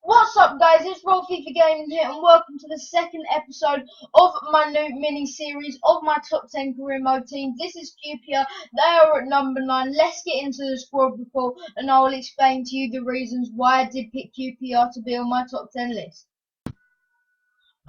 What's up, guys? It's Roll FIFA Gaming here, and welcome to the second episode of my new mini-series of my top 10 career mode team. This is QPR. They are at number 9. Let's get into the squad report, and I will explain to you the reasons why I did pick QPR to be on my top 10 list.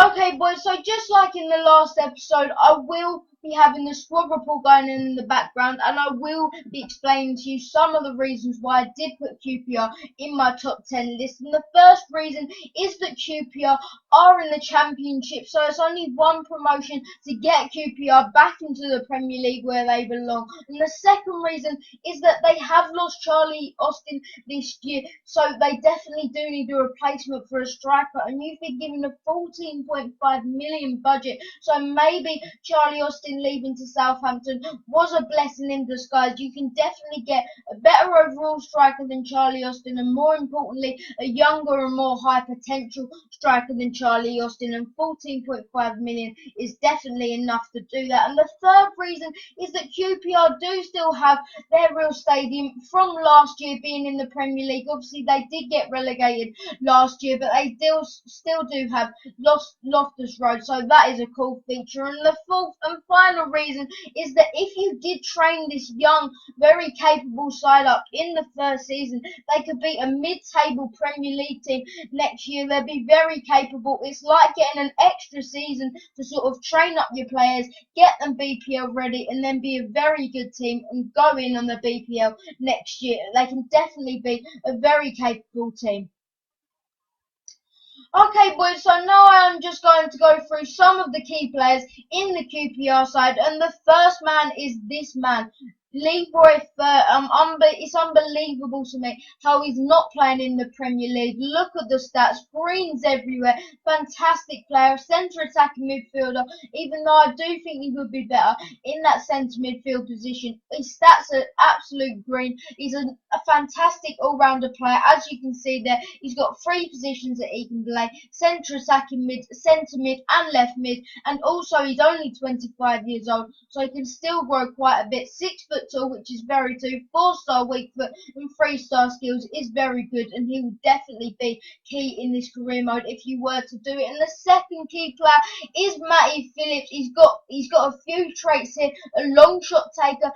Okay, boys, so just like in the last episode, I will be having the squad report going in the background, and I will be explaining to you some of the reasons why I did put QPR in my top 10 list. And the first reason is that QPR are in the Championship, so it's only one promotion to get QPR back into the Premier League where they belong. And the second reason is that they have lost Charlie Austin this year, so they definitely do need a replacement for a striker, and you've been given a 14.5 million budget, so maybe Charlie Austin leaving to Southampton was a blessing in disguise. You can definitely get a better overall striker than Charlie Austin, and more importantly, a younger and more high potential striker than Charlie Austin, and 14.5 million is definitely enough to do that. And the third reason is that QPR do still have their real stadium from last year being in the Premier League. Obviously, they did get relegated last year, but they still do have Loftus Road, so that is a cool feature. And the fourth and final reason is that if you did train this young, very capable side up in the first season, they could be a mid-table Premier League team next year. They'll be very capable. It's like getting an extra season to sort of train up your players, get them BPL ready, and then be a very good team and go in on the BPL next year. They can definitely be a very capable team. Okay, boys, so now I am just going to go through some of the key players in the QPR side, and the first man is this man, Leroy Fer. It's unbelievable to me how he's not playing in the Premier League. Look at the stats, greens everywhere, fantastic player, centre attacking midfielder, even though I do think he would be better in that centre midfield position. His stats are absolute green. He's a fantastic all-rounder player. As you can see there, he's got 3 positions that he can play, centre attacking mid, centre mid and left mid, and also he's only 25 years old, so he can still grow quite a bit. 6 foot tall, which is very good. 4-star weak foot and 3-star skills is very good, and he will definitely be key in this career mode if you were to do it. And the second key player is Matty Phillips. He's got a few traits here: a long shot taker,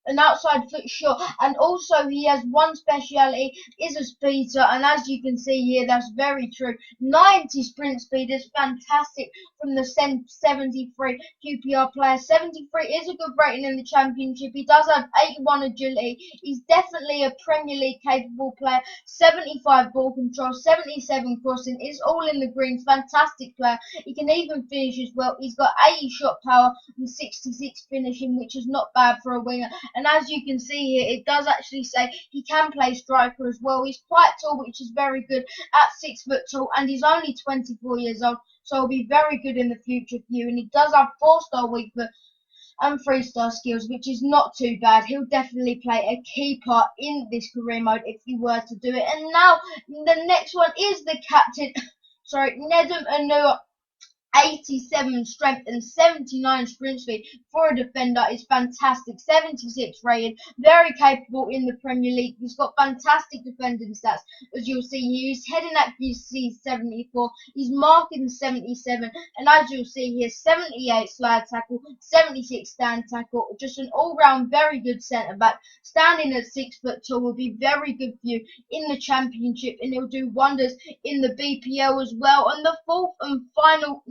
an outside foot shot, and also he has one speciality, is a speeder, and as you can see here, that's very true. 90 sprint speed is fantastic from the 73 QPR player. 73 is a good rating in the Championship. He does have 81 agility. He's definitely a Premier League capable player. 75 ball control, 77 crossing, is all in the greens. Fantastic player. He can even finish as well. He's got 80 shot power and 66 finishing, which is not bad for a winger. And as you can see here, it does actually say he can play striker as well. He's quite tall, which is very good at 6 foot tall, and he's only 24 years old, so he'll be very good in the future for you. And he does have 4-star weak foot and 3-star skills, which is not too bad. He'll definitely play a key part in this career mode if you were to do it. And now the next one is the captain, sorry, Nedum Anua. 87 strength and 79 sprint speed for a defender is fantastic. 76 rated, very capable in the Premier League. He's got fantastic defending stats, as you'll see here. He's heading accuracy 74, he's marking 77, and as you'll see here, 78 slide tackle, 76 stand tackle. Just an all-round very good centre back. Standing at 6 foot tall will be very good for you in the Championship, and he'll do wonders in the BPL as well. And the fourth and final,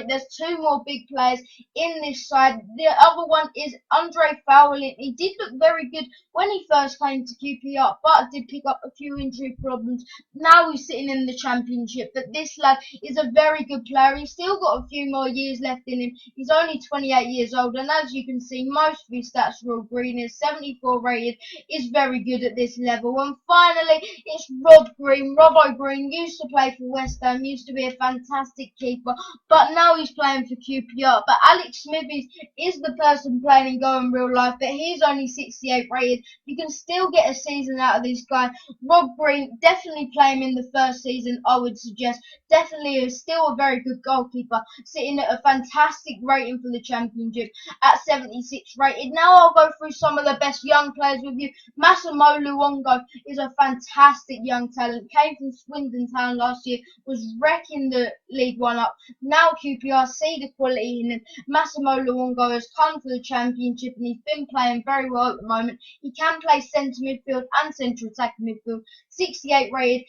there's 2 more big players in this side. The other one is Andre Fowlin. He did look very good when he first came to QPR, but did pick up a few injury problems. Now he's sitting in the Championship, but this lad is a very good player. He's still got a few more years left in him. He's only 28 years old, and as you can see, most of his stats are all green. Is 74 rated, is very good at this level. And finally, it's Rob Green. Robbo Green used to play for West Ham, used to be a fantastic keeper, but but now he's playing for QPR. But Alex Smithies is the person playing in Go in real life, but he's only 68 rated. You can still get a season out of this guy. Rob Green, definitely play him in the first season, I would suggest. Definitely is still a very good goalkeeper, sitting at a fantastic rating for the Championship at 76 rated. Now I'll go through some of the best young players with you. Massimo Luongo is a fantastic young talent. Came from Swindon Town last year, was wrecking the League One up. Now QPR see the quality in him. Massimo Luongo has come for the Championship and he's been playing very well at the moment. He can play centre midfield and central attacking midfield. 68 rated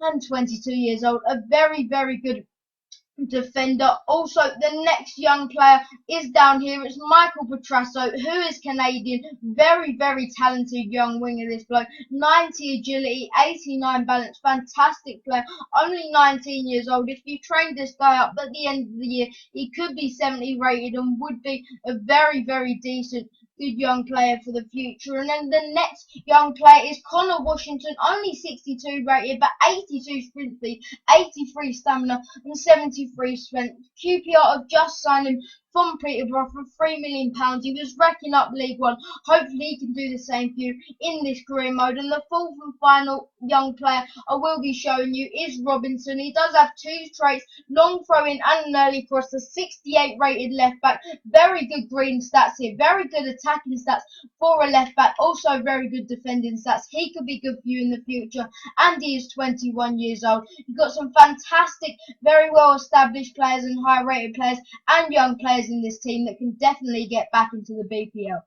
and 22 years old. A very, very good defender. Also, the next young player is down here. It's Michael Petrasso, who is Canadian. Very, very talented young winger, this bloke. 90 agility, 89 balance. Fantastic player. Only 19 years old. If you train this guy up at the end of the year, he could be 70 rated and would be a very, very decent good young player for the future. And then the next young player is Connor Washington, only 62 rated, but 82 sprint speed, 83 stamina, and 73 strength. QPR have just signed him from Peterborough for £3 million. He was wrecking up League One. Hopefully he can do the same for you in this career mode. And the fourth and final young player I will be showing you is Robinson. He does have two traits, long throwing and an early cross, a 68 rated left back. Very good green stats here, very good attacking stats for a left back, also very good defending stats. He could be good for you in the future, and he is 21 years old. You've got some fantastic, very well established players and high rated players and young players in this team that can definitely get back into the BPL.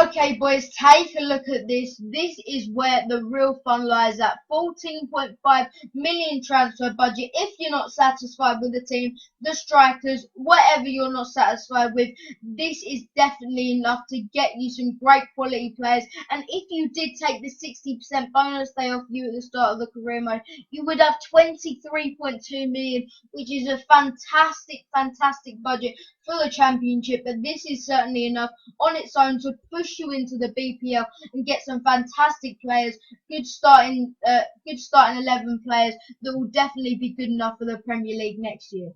Okay, boys, take a look at this. This is where the real fun lies at. 14.5 million transfer budget. If you're not satisfied with the team, the strikers, whatever you're not satisfied with, this is definitely enough to get you some great quality players. And if you did take the 60% bonus they offer you at the start of the career mode, you would have 23.2 million, which is a fantastic, fantastic budget for the Championship. But this is certainly enough on its own to push you into the BPL and get some fantastic players, good starting 11 players that will definitely be good enough for the Premier League next year.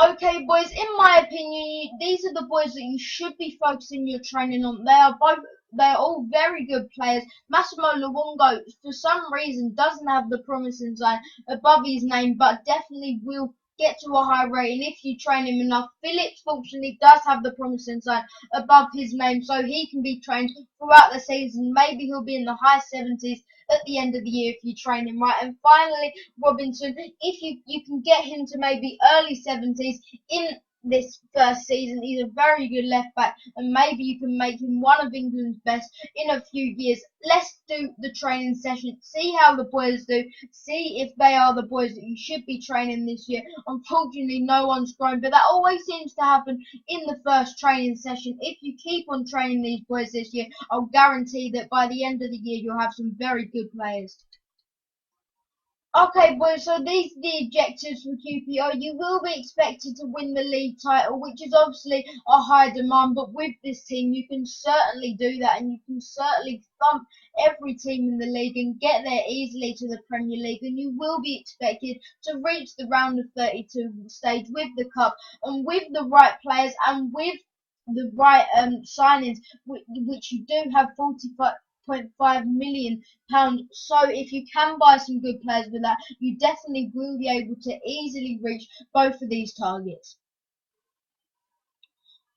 Okay, boys, in my opinion, these are the boys that you should be focusing your training on. They're all very good players. Massimo Luongo, for some reason, doesn't have the promising sign above his name, but definitely will get to a high rating if you train him enough. Phillips, fortunately, does have the promising sign above his name, so he can be trained throughout the season. Maybe he'll be in the high 70s at the end of the year if you train him right. And finally, Robinson, if you can get him to maybe early 70s in this first season. He's a very good left back, and maybe you can make him one of England's best in a few years. Let's do the training session, see how the boys do, see if they are the boys that you should be training this year. Unfortunately, no one's grown, but that always seems to happen in the first training session. If you keep on training these boys this year, I'll guarantee that by the end of the year, you'll have some very good players. Okay, boys, so these are the objectives for QPR. You will be expected to win the league title, which is obviously a high demand, but with this team, you can certainly do that, and you can certainly thump every team in the league and get there easily to the Premier League, and you will be expected to reach the round of 32 stage with the Cup, and with the right players and with the right signings, which you do have 45.5 million pounds. So if you can buy some good players with that, you definitely will be able to easily reach both of these targets.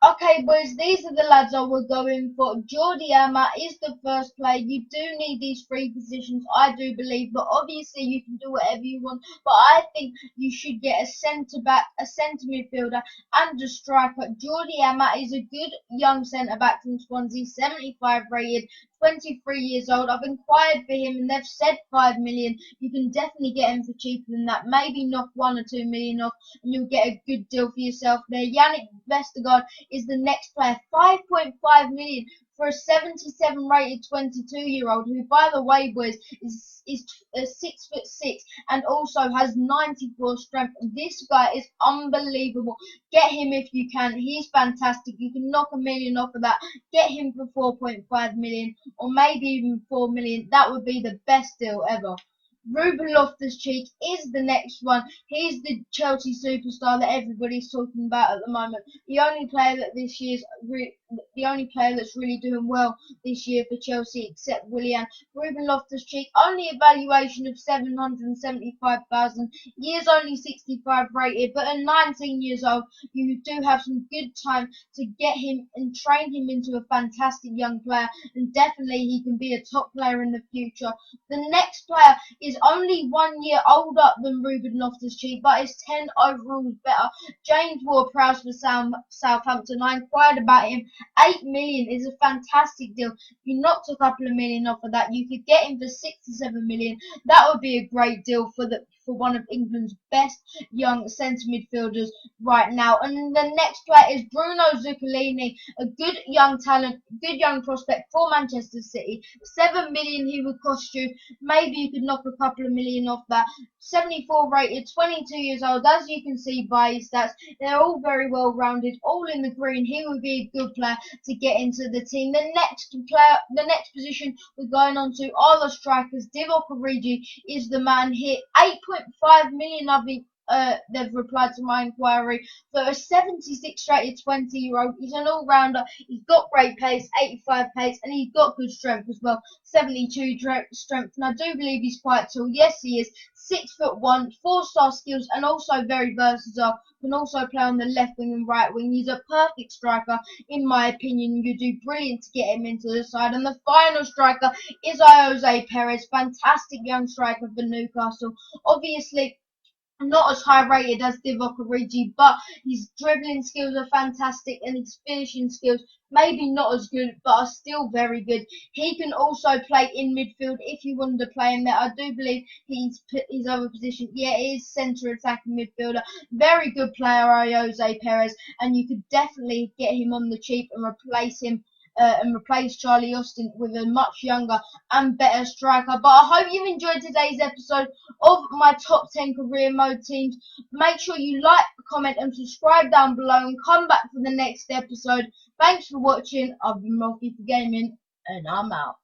Okay, boys, these are the lads I will go in for. Jordi Alba is the first player. You do need these three positions, I do believe, but obviously you can do whatever you want. But I think you should get a centre-back, a centre midfielder, and a striker. Jordi Alba is a good young centre-back from Swansea, 75 rated, 23 years old. I've inquired for him and they've said 5 million. You can definitely get him for cheaper than that. Maybe knock 1 or 2 million off and you'll get a good deal for yourself there. Yannick Vestergaard is the next player, 5.5 million for a 77 rated 22-year-old, who, by the way, boys, is 6'6" and also has 94 strength. This guy is unbelievable. Get him if you can. He's fantastic. You can knock 1 million off of that. Get him for 4.5 million or maybe even 4 million. That would be the best deal ever. Ruben Loftus-Cheek is the next one. He's the Chelsea superstar that everybody's talking about at the moment. The only player that this year's the only player that's really doing well this year for Chelsea, except Willian. Ruben Loftus-Cheek, only a valuation of 775,000. Years only 65 rated, but at 19 years old, you do have some good time to get him and train him into a fantastic young player, and definitely he can be a top player in the future. The next player is only 1 year older than Ruben Loftus-Cheek, but is 10 overall better. James Ward-Prowse for Southampton. I inquired about him. 8 million is a fantastic deal. If you knocked a couple of million off of that, you could get him for 6 to 7 million. That would be a great deal for one of England's best young centre midfielders right now. And the next player is Bruno Zuccolini, a good young talent, good young prospect for Manchester City. 7 million he would cost you. Maybe you could knock a couple of million off that. 74 rated, 22 years old. As you can see by his stats, they're all very well rounded, all in the green. He would be a good player to get into the team. The next position we're going on to are the strikers. Divock Origi is the man here. 8.5 million of the they've replied to my inquiry for a 76 rated 20-year-old. He's an all-rounder. He's got great pace, 85 pace, and he's got good strength as well, 72 strength. And I do believe he's quite tall. Yes, he is. 6'1", 4-star skills, and also very versatile. Can also play on the left wing and right wing. He's a perfect striker, in my opinion. You do brilliant to get him into the side. And the final striker is Jose Perez, fantastic young striker for Newcastle. Obviously, not as high rated as Divock Origi, but his dribbling skills are fantastic and his finishing skills maybe not as good, but are still very good. He can also play in midfield if you wanted to play him there. I do believe his other position, yeah, it is centre attacking midfielder. Very good player, Jose Perez, and you could definitely get him on the cheap and replace him. And replace Charlie Austin with a much younger and better striker. But I hope you've enjoyed today's episode of my top 10 career mode teams. Make sure you like, comment, and subscribe down below, and come back for the next episode. Thanks for watching. I've been Rolfie for Gaming, and I'm out.